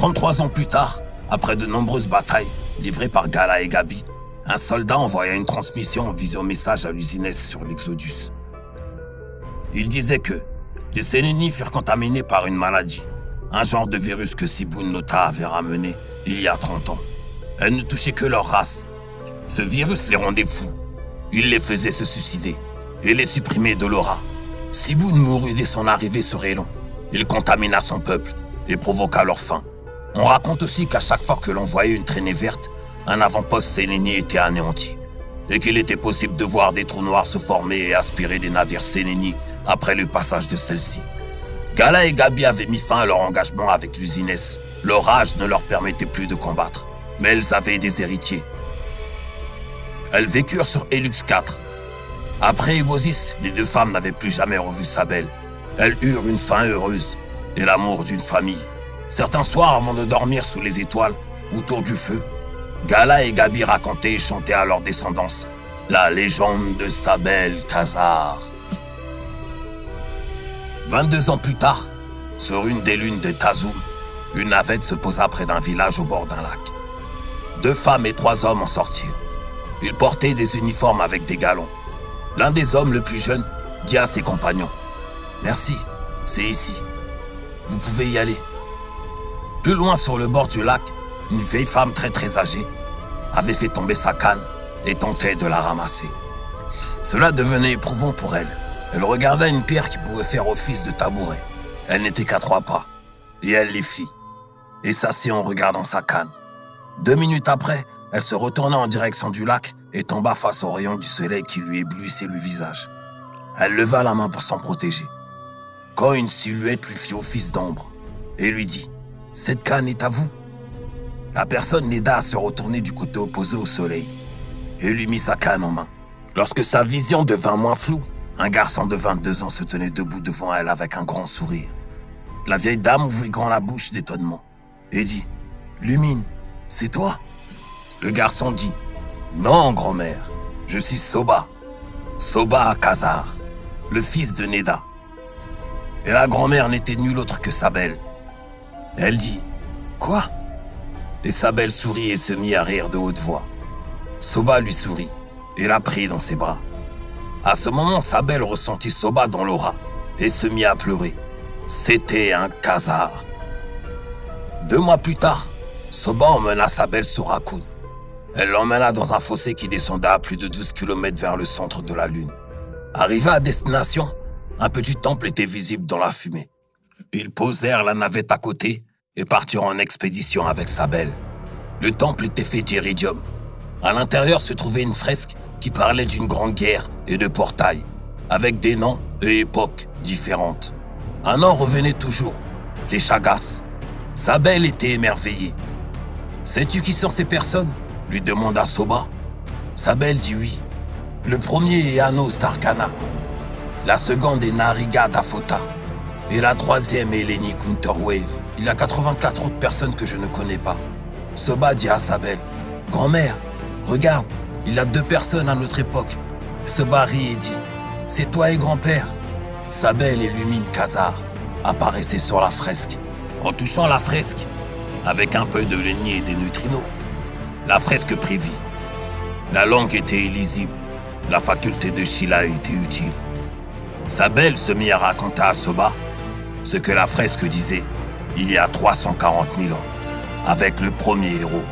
33 ans plus tard, après de nombreuses batailles livrées par Gala et Gabi, un soldat envoya une transmission visant message à l'Usinès sur l'Exodus. Il disait que les Sélénies furent contaminés par une maladie, un genre de virus que Sibun Nota avait ramené il y a 30 ans. Elle ne touchait que leur race. Ce virus les rendait fous. Il les faisait se suicider et les supprimer de l'aura. Sibun mourut dès son arrivée sur Elon. Il contamina son peuple et provoqua leur fin. On raconte aussi qu'à chaque fois que l'on voyait une traînée verte, un avant-poste sélénien était anéanti, et qu'il était possible de voir des trous noirs se former et aspirer des navires sélénies après le passage de celle-ci. Gala et Gabi avaient mis fin à leur engagement avec l'Usinès. Leur âge ne leur permettait plus de combattre, mais elles avaient des héritiers. Elles vécurent sur Helix 4. Après Egosis, les deux femmes n'avaient plus jamais revu Sabel. Elles eurent une fin heureuse et l'amour d'une famille. Certains soirs, avant de dormir sous les étoiles, autour du feu, Gala et Gabi racontaient et chantaient à leur descendance la légende de Sabel Khazar. 22 ans plus tard, sur une des lunes de Tazoum, une navette se posa près d'un village au bord d'un lac. 2 femmes et 3 hommes en sortirent. Ils portaient des uniformes avec des galons. L'un des hommes, le plus jeune, dit à ses compagnons « Merci, c'est ici. Vous pouvez y aller. » Plus loin sur le bord du lac, une vieille femme très âgée avait fait tomber sa canne et tentait de la ramasser. Cela devenait éprouvant pour elle. Elle regarda une pierre qui pouvait faire office de tabouret. Elle n'était qu'à 3 pas, et elle les fit, et s'assit en regardant sa canne. 2 minutes après, elle se retourna en direction du lac et tomba face aux rayons du soleil qui lui éblouissaient le visage. Elle leva la main pour s'en protéger, quand une silhouette lui fit office d'ombre, et lui dit « Cette canne est à vous ?» La personne l'aida à se retourner du côté opposé au soleil, et lui mit sa canne en main. Lorsque sa vision devint moins floue, un garçon de 22 ans se tenait debout devant elle avec un grand sourire. La vieille dame ouvrit grand la bouche d'étonnement et dit « Lumine, c'est toi ?» Le garçon dit « Non, grand-mère, je suis Soba, Soba Khazar, le fils de Neda. » Et la grand-mère n'était nulle autre que Sabel. Elle dit « Quoi ?» Et Sabel sourit et se mit à rire de haute voix. Soba lui sourit et la prit dans ses bras. À ce moment, Sabel ressentit Soba dans l'aura et se mit à pleurer. C'était un Khazar. 2 mois plus tard, Soba emmena Sabel sur Raccoon. Elle l'emmena dans un fossé qui descendait à plus de 12 km vers le centre de la Lune. Arrivés à destination, un petit temple était visible dans la fumée. Ils posèrent la navette à côté et partirent en expédition avec Sabel. Le temple était fait d'iridium. À l'intérieur se trouvait une fresque qui parlait d'une grande guerre et de portails, avec des noms et époques différentes. Un nom revenait toujours, les Chagas. Sabel était émerveillé. « Sais-tu qui sont ces personnes ?» lui demanda Soba. Sabel dit oui. Le premier est Anos d'Arcana, la seconde est Nariga d'Afota, et la troisième est Lenny Counterwave. Il y a 84 autres personnes que je ne connais pas. Soba dit à Sabel, « Grand-mère, regarde, il y a 2 personnes à notre époque. » Soba rit et dit, « C'est toi et grand-père. » Sabel et Lumine Khazar apparaissaient sur la fresque. En touchant la fresque, avec un peu de Lenny et des neutrinos, la fresque prit vie. La langue était illisible. La faculté de Sheila était utile. Sabel se mit à raconter à Soba ce que la fresque disait il y a 340 000 ans, avec le premier héros,